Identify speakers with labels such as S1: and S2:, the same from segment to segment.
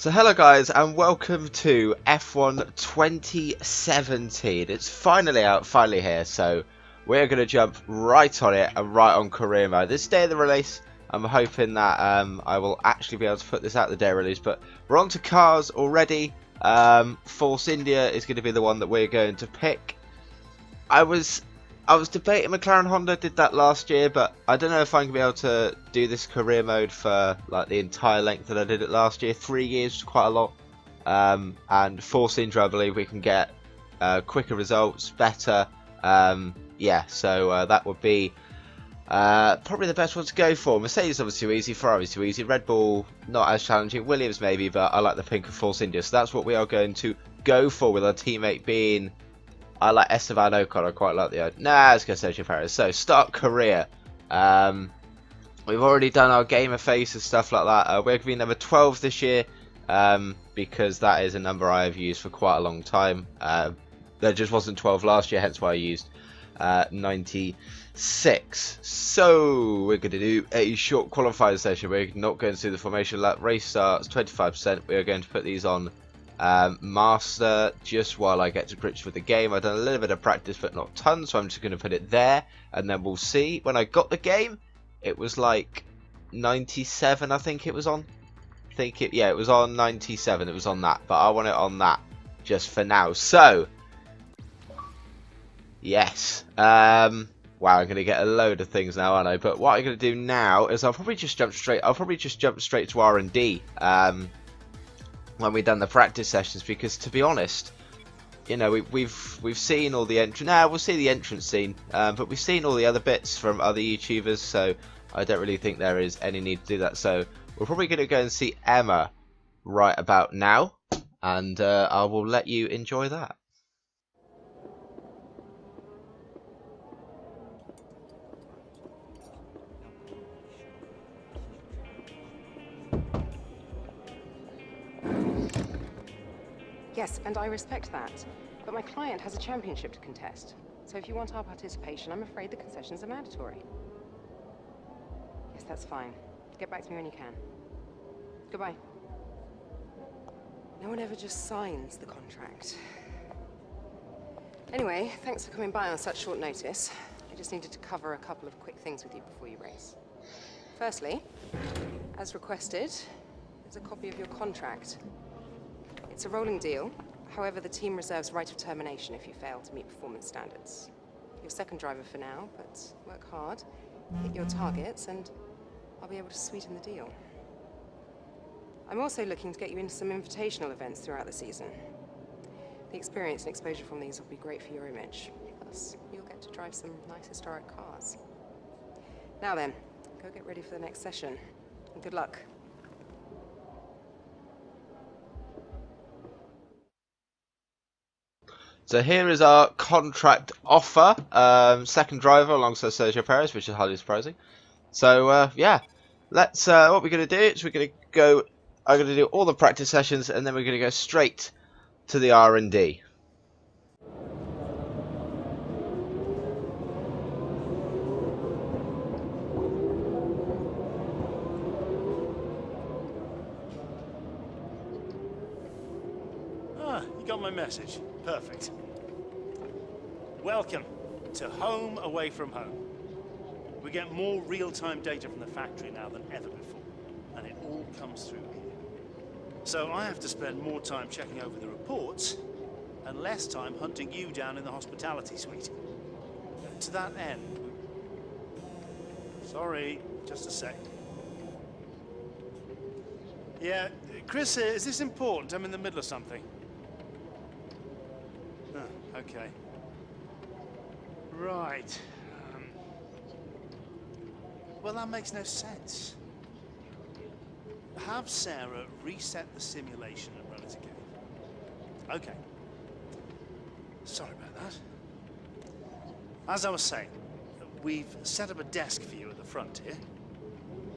S1: So hello guys and welcome to F1 2017. It's finally out, finally here, so we're going to jump right on it and right on career mode. This day of the release, I'm hoping that I will actually be able to put this out the day of release, but we're on to cars already. Force India is going to be the one that we're going to pick. I was debating McLaren Honda, did that last year, but I don't know if I'm going to be able to do this career mode for like the entire length that I did it last year. 3 years is quite a lot. And Force India, I believe we can get quicker results, better. Yeah, so that would be probably the best one to go for. Mercedes obviously too easy, Ferrari's too easy, Red Bull not as challenging, Williams maybe, but I like the pink of Force India. So that's what we are going to go for, with our teammate being... I like Esteban Ocon. I quite like the idea. Nah, let's go Sergio Perez. So, start career. We've already done our gamer face and stuff like that. We're going to be number 12 this year, because that is a number I have used for quite a long time. There just wasn't 12 last year, hence why I used 96. So, we're going to do a short qualifying session. We're not going to do the formation lap. Race starts 25%. We are going to put these on master just while I get to grips with the game. I've done a little bit of practice but not tons, so I'm just going to put it there and then we'll see. When I got the game it was like 97, I think it was on. Yeah, it was on 97. It was on that, but I want it on that just for now. So yes, wow, I'm going to get a load of things now, aren't I? But what I'm going to do now is I'll probably just jump straight to R&D when we've done the practice sessions, because to be honest, you know, we've seen all the entrance. Now we'll see the entrance scene, but we've seen all the other bits from other YouTubers, so I don't really think there is any need to do that. So we're probably going to go and see Emma right about now, and I will let you enjoy that.
S2: Yes, and I respect that. But my client has a championship to contest. So if you want our participation, I'm afraid the concessions are mandatory. Yes, that's fine. Get back to me when you can. Goodbye. No one ever just signs the contract. Anyway, thanks for coming by on such short notice. I just needed to cover a couple of quick things with you before you race. Firstly, as requested, is a copy of your contract. It's a rolling deal. However, the team reserves right of termination if you fail to meet performance standards. You're second driver for now, but work hard, hit your targets, and I'll be able to sweeten the deal. I'm also looking to get you into some invitational events throughout the season. The experience and exposure from these will be great for your image. Plus, you'll get to drive some nice historic cars. Now then, go get ready for the next session, and good luck.
S1: So here is our contract offer. Second driver alongside Sergio Perez, which is highly surprising. So yeah, let's. What we're going to do is we're going to go. I'm going to do all the practice sessions, and then we're going to go straight to the R&D.
S3: Ah, you got my message. Perfect. Welcome to home away from home. We get more real-time data from the factory now than ever before, and it all comes through here. So I have to spend more time checking over the reports and less time hunting you down in the hospitality suite. To that end... Sorry, just a sec. Yeah, Chris, is this important? I'm in the middle of something. Oh, okay. Right. Well, that makes no sense. Have Sarah reset the simulation and run it again. Okay. Sorry about that. As I was saying, we've set up a desk for you at the front here.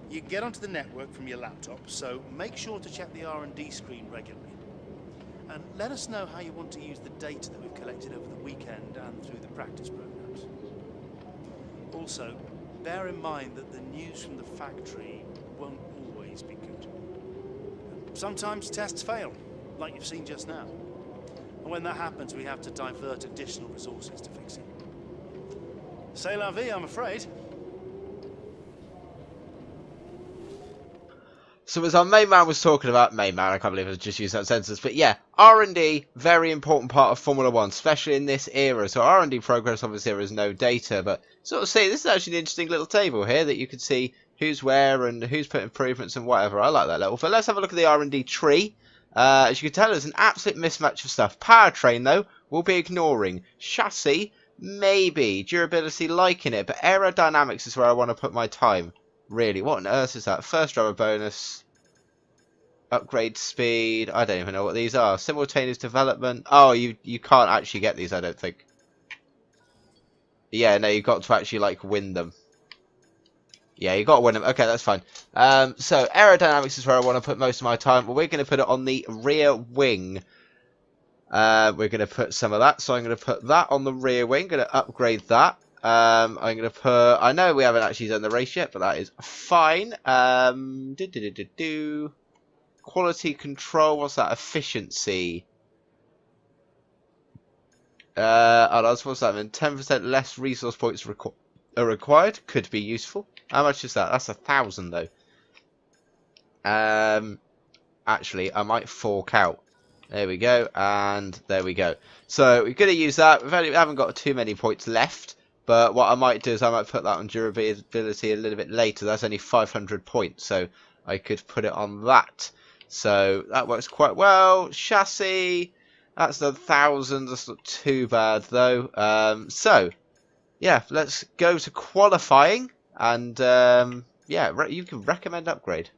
S3: You can get onto the network from your laptop, so make sure to check the R&D screen regularly. And let us know how you want to use the data that we've collected over the weekend and through the practice programs. Also, bear in mind that the news from the factory won't always be good. Sometimes tests fail, like you've seen just now. And when that happens, we have to divert additional resources to fix it. C'est la vie, I'm afraid.
S1: So as our main man was talking about, main man, I can't believe I just used that sentence, but yeah, R&D, very important part of Formula 1, especially in this era. So R&D progress, obviously there is no data, but sort of see, this is actually an interesting little table here that you can see who's where and who's put improvements and whatever. I like that level. But let's have a look at the R&D tree. As you can tell, there's an absolute mismatch of stuff. Powertrain, though, we'll be ignoring. Chassis, maybe. Durability, liking it. But aerodynamics is where I want to put my time. Really, what on earth is that? First driver bonus. Upgrade speed. I don't even know what these are. Simultaneous development. Oh, you can't actually get these, I don't think. Yeah, no, you've got to actually, like, win them. Yeah, you got to win them. Okay, that's fine. So, aerodynamics is where I want to put most of my time. Well, we're going to put it on the rear wing. We're going to put some of that. So, I'm going to put that on the rear wing. Going to upgrade that. I'm going to put... I know we haven't actually done the race yet, but that is fine. Quality control. What's that? Efficiency. What's that mean? 10% less resource points are required. Could be useful. How much is that? That's 1,000 though. Actually, I might fork out. There we go, and there we go. So we're going to use that. We haven't got too many points left, but what I might do is I might put that on durability a little bit later. That's only 500 points, so I could put it on that. So that works quite well. Chassis, that's 1,000. That's not too bad though. So yeah, let's go to qualifying. And, yeah, you can recommend upgrade.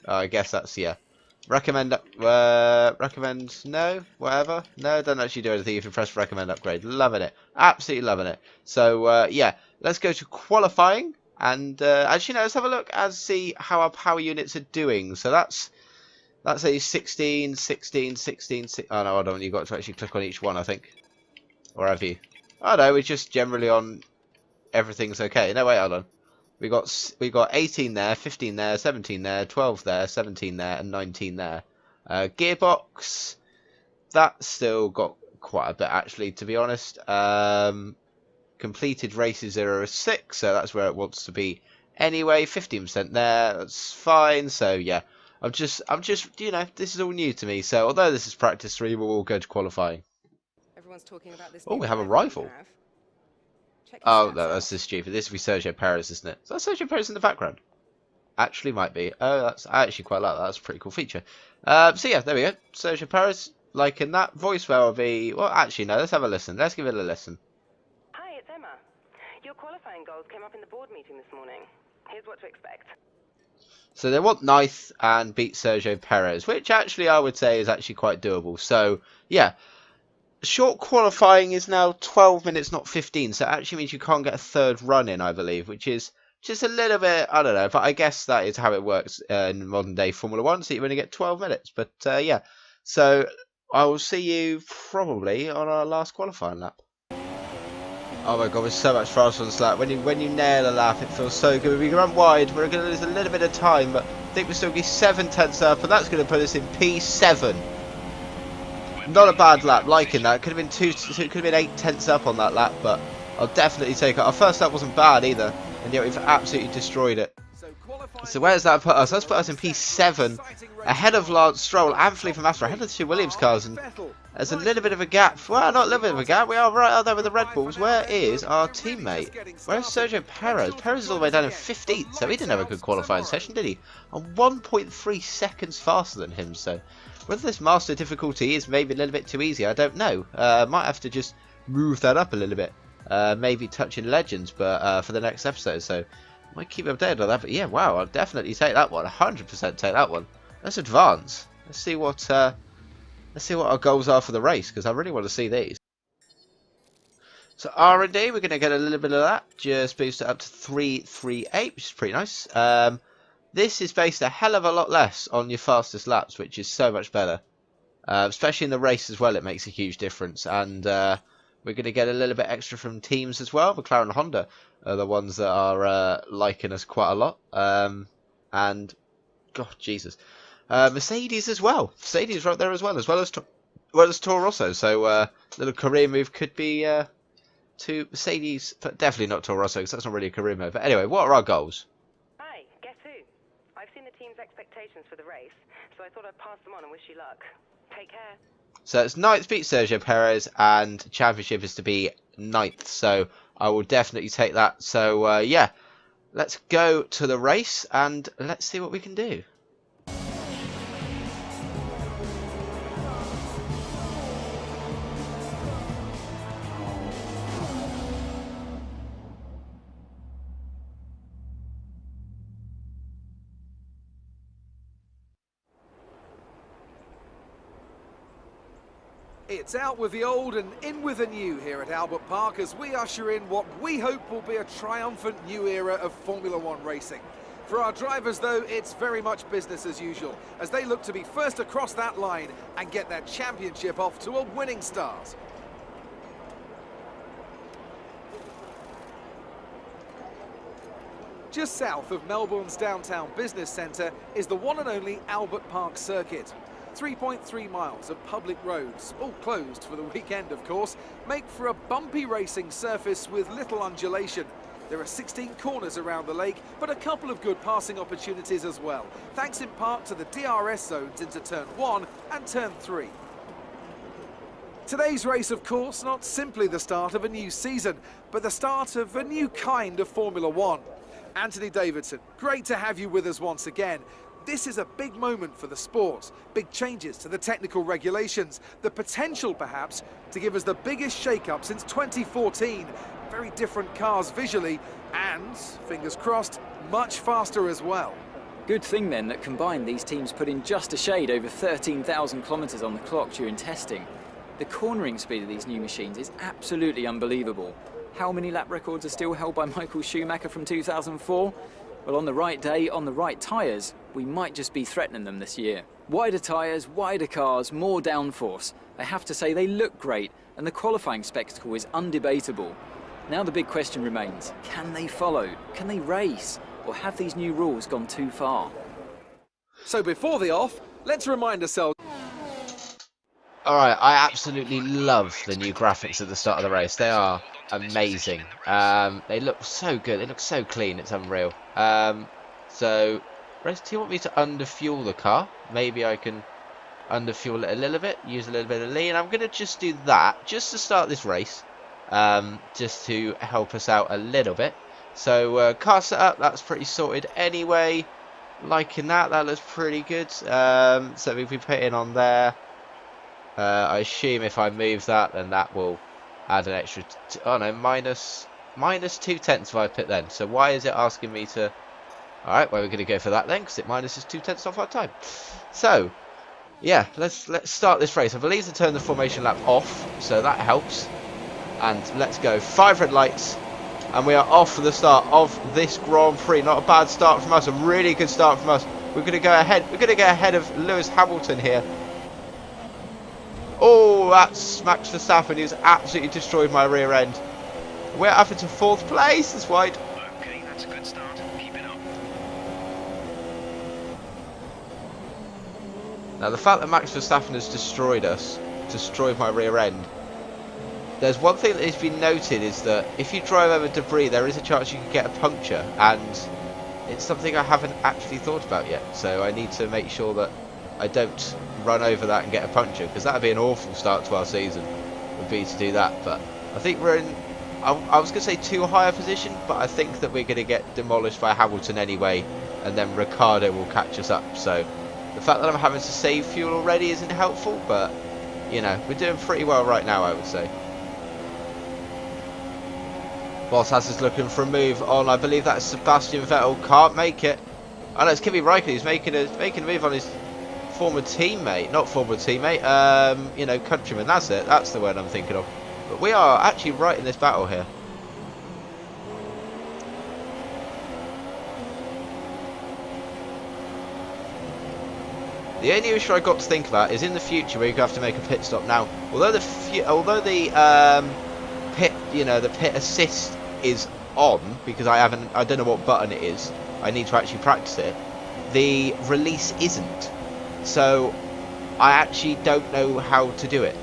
S1: Oh, I guess that's, yeah. Recommend, no, whatever. No, don't actually do anything if you press recommend upgrade. Loving it. Absolutely loving it. So, yeah, let's go to qualifying. And, actually, no, let's have a look and see how our power units are doing. So that's a 16, 16, 16, 16. Oh, no, hold on. You've got to actually click on each one, I think. Or have you? Oh, no, we're just generally on everything's okay. No, wait, hold on. We got 18 there, 15 there, 17 there, 12 there, 17 there, and 19 there. Gearbox, that's still got quite a bit actually, to be honest. Completed races 0-6, so that's where it wants to be anyway. 15% there, that's fine. So yeah, I'm just, you know, this is all new to me. So although this is practice 3, we'll all go to qualifying.
S2: Everyone's talking about this.
S1: Oh, we have a rifle. Oh, no, that's just stupid. This will be Sergio Perez, isn't it? Is that Sergio Perez in the background? Actually, might be. Oh, I actually quite like that. That's a pretty cool feature. So yeah, there we go. Sergio Perez, liking that. Voicemail will be... Well, actually, no, let's have a listen. Let's give it a listen.
S4: Hi, it's Emma. Your qualifying goals came up in the board meeting this morning. Here's what to expect.
S1: So they want ninth and beat Sergio Perez, which actually I would say is actually quite doable. So, yeah. Short qualifying is now 12 minutes, not 15, so it actually means you can't get a third run in, I believe, which is just a little bit, I don't know, but I guess that is how it works in modern day Formula 1, so you only get 12 minutes, but yeah, so I will see you probably on our last qualifying lap. Oh my god, we're so much faster on this lap. When you nail a lap, it feels so good. We can run wide, we're going to lose a little bit of time, but I think we'll still be 7 tenths up, and that's going to put us in P7. Not a bad lap, liking that. Could have been could have been 8 tenths up on that lap, but I'll definitely take it. Our first lap wasn't bad either, and yet we've absolutely destroyed it. So where does that put us? That's put us in P7, ahead of Lance Stroll and Felipe Massa, ahead of the 2 Williams cars, and there's a little bit of a gap. Well, not a little bit of a gap. We are right out there with the Red Bulls. Where is our teammate? Where's Sergio Perez? Perez is all the way down in 15th, so he didn't have a good qualifying session, did he? And 1.3 seconds faster than him, so whether this master difficulty is maybe a little bit too easy, I don't know. Might have to just move that up a little bit. Maybe touching Legends, but for the next episode, so might keep updated on that. But yeah, wow, I'll definitely take that one. 100% take that one. Let's advance. Let's see what our goals are for the race, because I really want to see these. So R&D, we're going to get a little bit of that. Just boost it up to 338, which is pretty nice. This is based a hell of a lot less on your fastest laps, which is so much better. Especially in the race as well, it makes a huge difference. And we're going to get a little bit extra from teams as well. McLaren and Honda are the ones that are liking us quite a lot. And, God, Jesus. Mercedes as well. Mercedes right there as well as Toro Rosso. So little career move could be to Mercedes, but definitely not Toro Rosso because that's not really a career move. But anyway, what are our goals?
S4: Hi, guess who? I've seen the team's expectations for the race, so I thought I'd pass them on and wish you luck. Take care.
S1: So it's 9th beat Sergio Perez, and championship is to be 9th. So I will definitely take that. So yeah, let's go to the race and let's see what we can do.
S5: It's out with the old and in with the new here at Albert Park as we usher in what we hope will be a triumphant new era of Formula One racing. For our drivers, though, it's very much business as usual as they look to be first across that line and get their championship off to a winning start. Just south of Melbourne's downtown business centre is the one and only Albert Park circuit. 3.3 miles of public roads, all closed for the weekend of course, make for a bumpy racing surface with little undulation. There are 16 corners around the lake, but a couple of good passing opportunities as well, thanks in part to the DRS zones into Turn 1 and Turn 3. Today's race, of course, not simply the start of a new season, but the start of a new kind of Formula One. Anthony Davidson, great to have you with us once again. This is a big moment for the sport, big changes to the technical regulations, the potential perhaps to give us the biggest shake-up since 2014. Very different cars visually and, fingers crossed, much faster as well.
S6: Good thing then that combined these teams put in just a shade over 13,000 kilometres on the clock during testing. The cornering speed of these new machines is absolutely unbelievable. How many lap records are still held by Michael Schumacher from 2004? Well, on the right day, on the right tyres, we might just be threatening them this year. Wider tyres, wider cars, more downforce. I have to say they look great, and the qualifying spectacle is undebatable. Now the big question remains, can they follow? Can they race? Or have these new rules gone too far?
S5: So before the off, let's remind ourselves.
S1: Alright, I absolutely love the new graphics at the start of the race. They are amazing. They look so good. They look so clean. It's unreal. So, do you want me to underfuel the car? Maybe I can underfuel it a little bit, use a little bit of lean. I'm going to just do that, just to start this race, just to help us out a little bit. So, car setup, that's pretty sorted anyway. Liking that, that looks pretty good. So if we put in on there, I assume if I move that, then that will add an extra, oh no, minus 0.2 if I put then. So why is it asking me to, alright, well we're going to go for that then, because it minuses 0.2 off our time. So, yeah, let's start this race. I believe to turn the formation lap off, so that helps. And let's go, 5 red lights, and we are off for the start of this Grand Prix. Not a bad start from us, a really good start from us. We're going to go ahead of Lewis Hamilton here. Oh, that's Max Verstappen, who's absolutely destroyed my rear end. We're up into 4th place, that's wide.
S3: Okay, that's a good start. Keep it up.
S1: Now, the fact that Max Verstappen has destroyed my rear end, there's one thing that has been noted is that if you drive over debris, there is a chance you can get a puncture, and it's something I haven't actually thought about yet. So I need to make sure that I don't run over that and get a puncture, because that would be an awful start to our season, would be to do that. But I think we're in, I was going to say too high a position, but I think that we're going to get demolished by Hamilton anyway, and then Ricciardo will catch us up. So the fact that I'm having to save fuel already isn't helpful, but you know, we're doing pretty well right now, I would say. Bottas is looking for a move on, I believe that's Sebastian Vettel, can't make it. Oh no, it's Kimi Räikkönen, he's making a move on his former teammate, not former teammate, you know, countryman, that's it, that's the word I'm thinking of. But we are actually right in this battle here. The only issue I got to think about is in the future where you have to make a pit stop. Now, although the pit, you know, the pit assist is on, because I don't know what button it is. I need to actually practice it. The release isn't. So I actually don't know how to do it.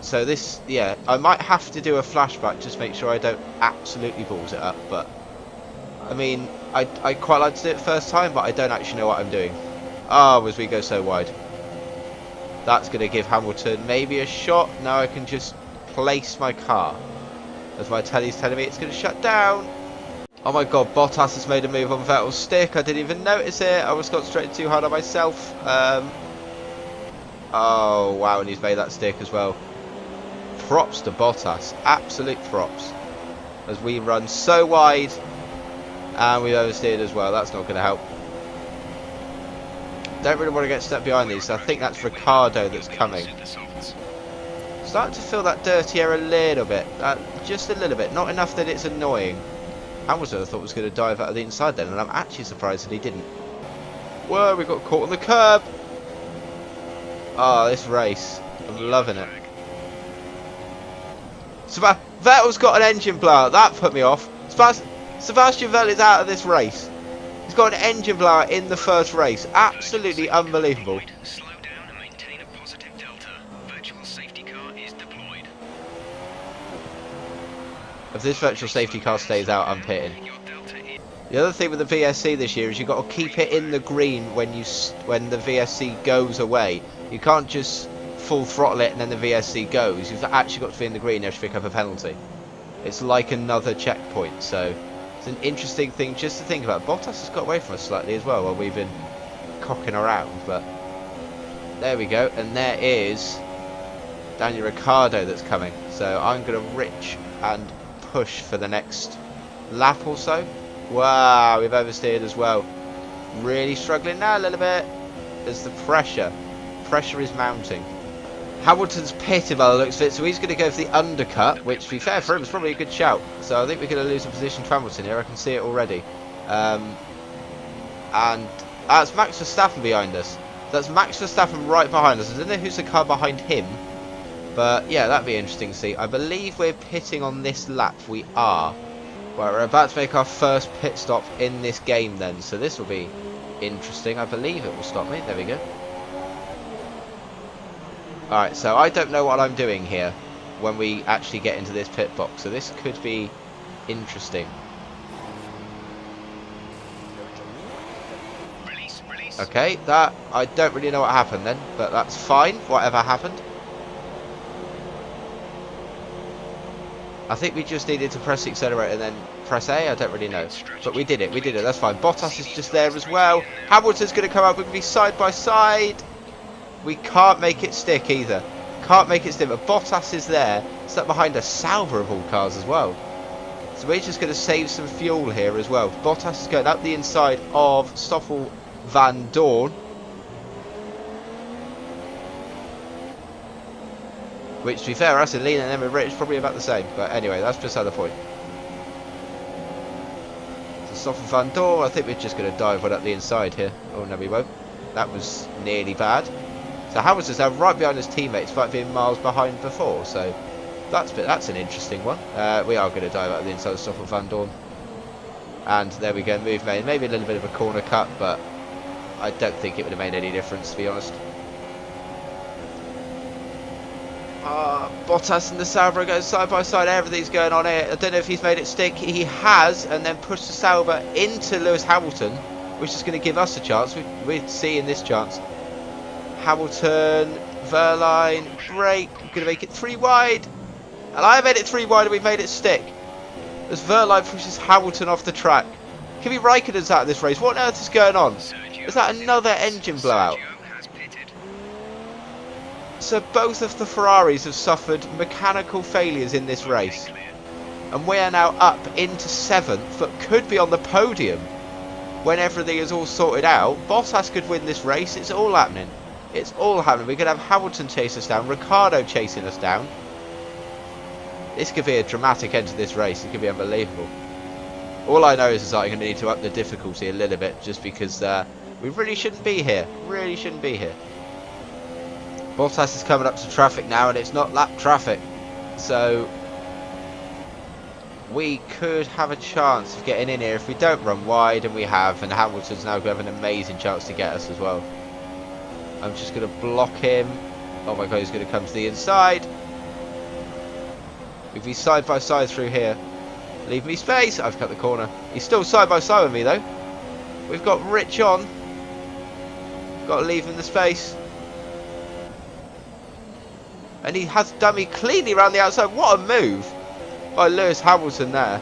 S1: So this, yeah, I might have to do a flashback just make sure I don't absolutely balls it up, but I mean, I quite like to do it first time, but I don't actually know what I'm doing. Oh, as we go so wide. That's going to give Hamilton maybe a shot. Now I can just place my car. As my telly's telling me it's going to shut down. Oh my god, Bottas has made a move on Vettel's stick. I didn't even notice it. I was concentrating too hard on myself. Oh, wow, and he's made that stick as well. Props to Bottas. Absolute props. As we run so wide. And we've oversteered as well. That's not going to help. Don't really want to get stuck behind these. So I think that's Ricciardo that's coming. Starting to feel that dirty air a little bit. Just a little bit. Not enough that it's annoying. Hamilton I thought was going to dive out of the inside then. And I'm actually surprised that he didn't. Whoa, we got caught on the curb. Oh, this race. I'm loving it. Vettel's got an engine blowout. That put me off. Sebastian Vettel is out of this race. He's got an engine blowout in the first race. Absolutely unbelievable.
S7: Slow down and maintain a positive delta. Virtual safety car is deployed.
S1: If this virtual safety car stays out, I'm pitting. The other thing with the VSC this year is you've got to keep it in the green when the VSC goes away. You can't just full throttle it and then the VSC goes. You've actually got to be in the green to pick up a penalty. It's like another checkpoint, so it's an interesting thing just to think about. Bottas has got away from us slightly as well while we've been cocking around, but there we go. And there is Daniel Ricciardo that's coming. So I'm going to reach and push for the next lap or so. Wow, we've oversteered as well. Really struggling now a little bit as the pressure is mounting. Hamilton's pitted by the looks of it, so he's going to go for the undercut, which, to be fair for him, is probably a good shout. So I think we're going to lose a position to Hamilton here. I can see it already. And that's Max Verstappen behind us. That's Max Verstappen right behind us. I don't know who's the car behind him, but yeah, that'd be interesting to see. I believe we're pitting on this lap. We are. Right, we're about to make our first pit stop in this game then, so this will be interesting. I believe it will stop me. There we go. Alright, so I don't know what I'm doing here when we actually get into this pit box, so this could be interesting. Okay, that, I don't really know what happened then, but that's fine, whatever happened. I think we just needed to press the accelerator and then press A, I don't really know. But we did it, that's fine. Bottas is just there as well. Hamilton's going to come up, we're going to be side by side. We can't make it stick either. Can't make it stick, but Bottas is there. Stuck behind a Sauber of all cars as well. So we're just going to save some fuel here as well. Bottas is going up the inside of Stoffel Van Dorn. Which, to be fair, us and Lean and Emma Rich probably about the same. But anyway, that's beside the point. So Stoffel Van Dorn, I think we're just going to dive one up the inside here. Oh, no, we won't. That was nearly bad. So Hamilton's now right behind his teammates, despite being miles behind before. So that's an interesting one. We are going to dive out of the inside of Stoffel Van Dorn. And there we go, move made. Maybe a little bit of a corner cut, but I don't think it would have made any difference, to be honest. Bottas and the Sauber go side by side. Everything's going on here. I don't know if he's made it stick. He has, and then pushed the Sauber into Lewis Hamilton, which is going to give us a chance. We're seeing this chance. Hamilton, Verline, break. We're going to make it 3 wide. And I made it 3 wide and we've made it stick. As Verline pushes Hamilton off the track. Kimi Raikkonen's out of this race. What on earth is going on? Is that another engine blowout? So both of the Ferraris have suffered mechanical failures in this race. And we are now up into 7th, but could be on the podium when everything is all sorted out. Bottas could win this race. It's all happening. It's all happening. We could have Hamilton chase us down, Ricciardo chasing us down. This could be a dramatic end to this race. It could be unbelievable. All I know is that I'm going to need to up the difficulty a little bit, just because we really shouldn't be here. Really shouldn't be here. Bottas is coming up to traffic now, and it's not lap traffic. So we could have a chance of getting in here if we don't run wide, and we have. And Hamilton's now going to have an amazing chance to get us as well. I'm just going to block him. Oh my god, he's going to come to the inside. If he's side by side through here, leave me space. I've cut the corner. He's still side by side with me though. We've got Rich on. Got to leave him the space. And he has done me cleanly around the outside. What a move by Lewis Hamilton there.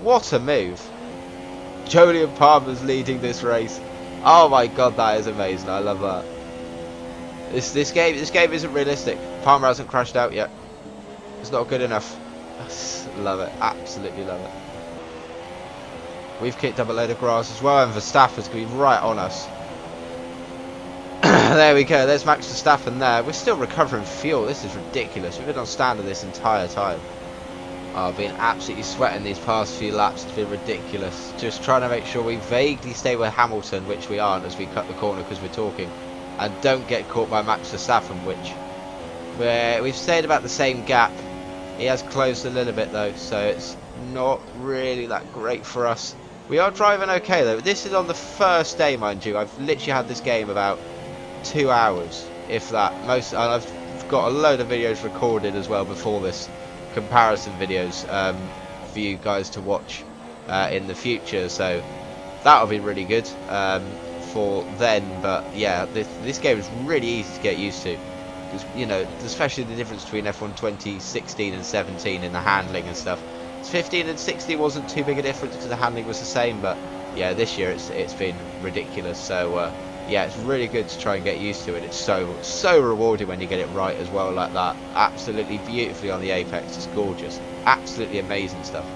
S1: What a move. Jolyon Palmer's leading this race. Oh my god, that is amazing. I love that. This game isn't realistic. Palmer hasn't crashed out yet. It's not good enough. Love it. Absolutely love it. We've kicked up a load of grass as well, and Verstappen's going to be right on us. There we go. There's Max Verstappen there. We're still recovering fuel. This is ridiculous. We've been on standard this entire time. Oh, I've been absolutely sweating these past few laps. It's been ridiculous. Just trying to make sure we vaguely stay with Hamilton, which we aren't as we cut the corner because we're talking. And don't get caught by Max Verstappen, which we've stayed about the same gap. He has closed a little bit though, so it's not really that great for us. We are driving okay though. This is on the first day, mind you. I've literally had this game about 2 hours, if that. I've got a load of videos recorded as well before this, comparison videos for you guys to watch in the future. So that'll be really good for then. But yeah, this game is really easy to get used to. Because, you know, especially the difference between F1 2016 and 17 in the handling and stuff. 15 and 16 wasn't too big a difference because the handling was the same, but yeah, this year it's been ridiculous. So yeah, it's really good to try and get used to it. It's so rewarding when you get it right as well, like that. Absolutely beautifully on the apex. It's gorgeous. Absolutely amazing stuff.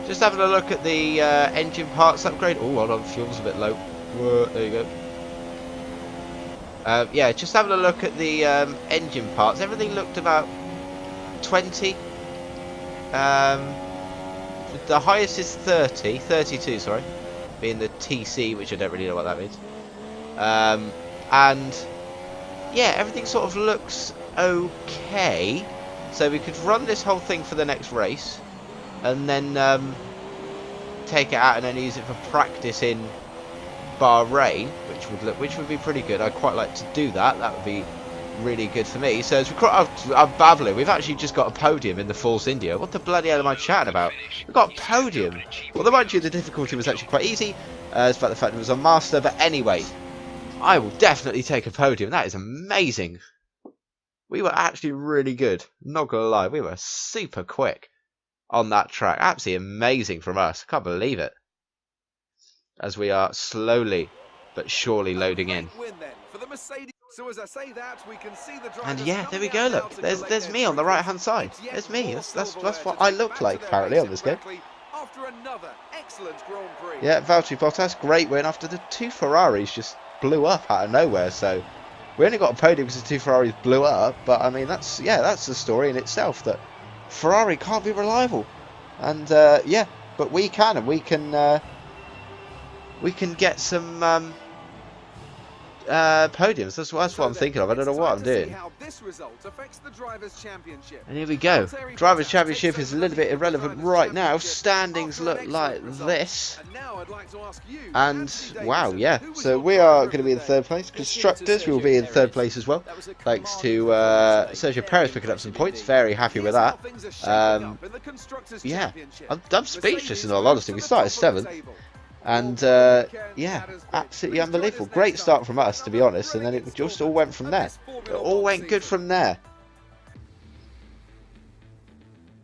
S1: Just having a look at the engine parts upgrade. Oh, hold on, fuel's a bit low. Whoa, there you go. Yeah, just having a look at the engine parts. Everything looked about 20. The highest is 32, sorry, being the TC, which I don't really know what that means. And yeah, everything sort of looks okay. So we could run this whole thing for the next race, and then take it out and then use it for practice in Bahrain, which would be pretty good. I'd quite like to do that. That would be really good for me. So as I'm babbling, we've actually just got a podium in the Force India. What the bloody hell am I chatting about? We've got a podium. Although mind you, the difficulty was actually quite easy, despite the fact it was on Master. But anyway, I will definitely take a podium. That is amazing. We were actually really good. Not gonna lie, we were super quick on that track. Absolutely amazing from us. I can't believe it. As we are slowly but surely loading in. And yeah, there we go, look. There's me on the right hand side. There's me. That's what I look like apparently on this game. Yeah, Valtteri Bottas, great win after the two Ferraris just blew up out of nowhere. So we only got a podium because the two Ferraris blew up, but I mean that's the story in itself, that Ferrari can't be reliable. And yeah, but we can, and we can get some podiums. That's what I'm thinking of. I don't know what I'm doing. And here we go. Drivers' Championship is a little bit irrelevant right now. Standings look like this. And wow, yeah. So we are going to be in third place. Constructors, we will be in third place as well. Thanks to Sergio Perez picking up some points. Very happy with that. Yeah, I'm speechless in all honesty. We started 7th. And yeah, absolutely unbelievable. Great start from us, to be honest, and then it just all went from there. It all went good from there.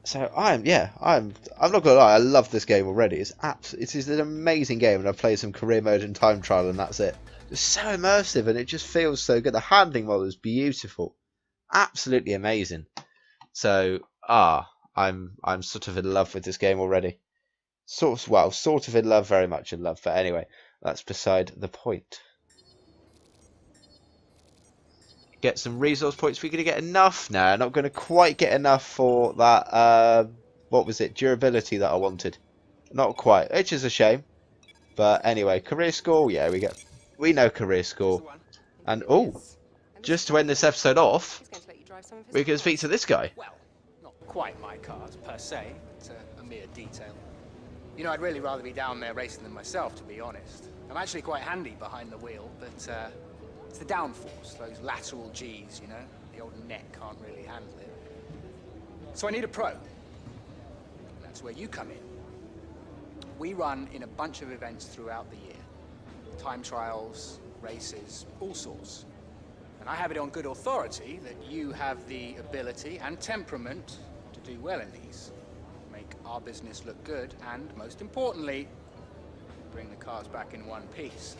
S1: So I'm not gonna lie, I love this game already. It is an amazing game, and I've played some career mode and time trial, and that's it. It's so immersive, and it just feels so good. The handling model is beautiful, absolutely amazing. So I'm sort of in love with this game already. Sort of in love, very much in love. But anyway, that's beside the point. Get some resource points. We're going to get enough now. Not going to quite get enough for that. What was it? Durability that I wanted. Not quite, which is a shame. But anyway, career score. Yeah, we know career score. And just to end this episode off, we can speak to this guy.
S8: Well, not quite my cars per se. It's a mere detail. You know, I'd really rather be down there racing than myself, to be honest. I'm actually quite handy behind the wheel, but It's the downforce, those lateral G's, you know? The old neck can't really handle it. So I need a pro. That's where you come in. We run in a bunch of events throughout the year. Time trials, races, all sorts. And I have it on good authority that you have the ability and temperament to do well in these. Make our business look good, and most importantly, bring the cars back in one piece.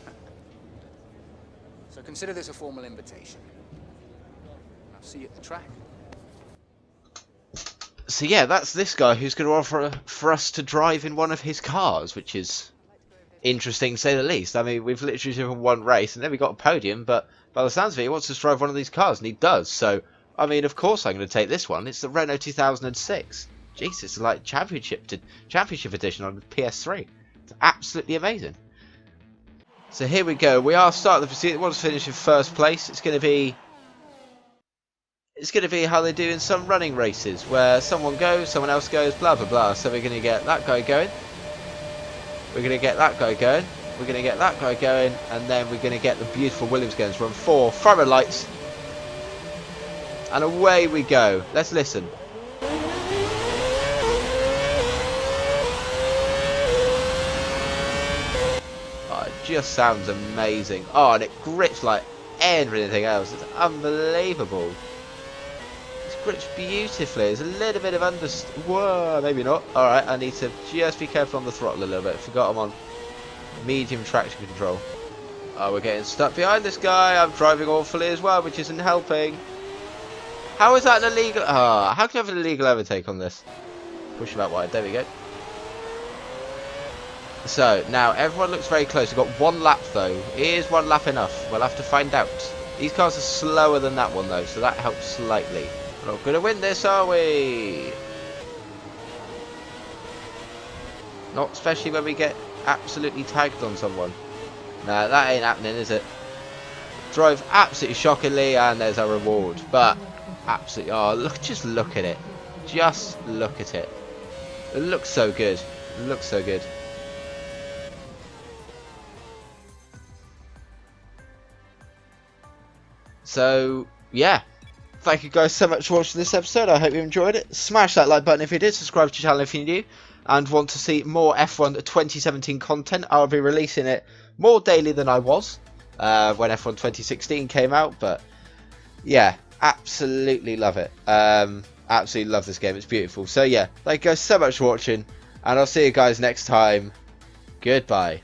S8: So consider this a formal invitation. I'll see you at the track.
S1: So yeah, that's this guy who's going to offer for us to drive in one of his cars, which is interesting to say the least. I mean, we've literally driven one race and then we got a podium, but by the sounds of it, he wants us to drive one of these cars, and he does. So, I mean, of course I'm going to take this one. It's the Renault 2006. Jesus, it's like championship edition on the PS3. It's absolutely amazing. So here we go. We are starting the pursuit. We want to finish in first place. It's going to be how they do in some running races, where someone goes, someone else goes, blah blah blah. So we're going to get that guy going, we're going to get that guy going, we're going to get that guy going, and then we're going to get the beautiful Williams going to run 4 front row lights, and away we go. Let's listen. Oh, it just sounds amazing. Oh, and it grips like everything else. It's unbelievable. Grips beautifully. There's a little bit of whoa, maybe not. Alright, I need to just be careful on the throttle a little bit. Forgot I'm on medium traction control. Oh, we're getting stuck behind this guy. I'm driving awfully as well, which isn't helping. How is that an illegal? Ah, how can I have an illegal overtake on this? Push him out wide. There we go. So, now everyone looks very close. We've got 1 lap though. Is 1 lap enough? We'll have to find out. These cars are slower than that one though, so that helps slightly. We're not going to win this, are we? Not especially when we get absolutely tagged on someone. No, that ain't happening, is it? Drove absolutely shockingly, and there's our reward. But absolutely, oh look, just look at it. Just look at it. It looks so good. It looks so good. So yeah. Thank you guys so much for watching this episode. I hope you enjoyed it. Smash that like button if you did. Subscribe to the channel if you're new and want to see more F1 2017 content. I'll be releasing it more daily than I was when F1 2016 came out. But yeah, absolutely love it. Absolutely love this game. It's beautiful. So yeah, thank you guys so much for watching, and I'll see you guys next time. Goodbye.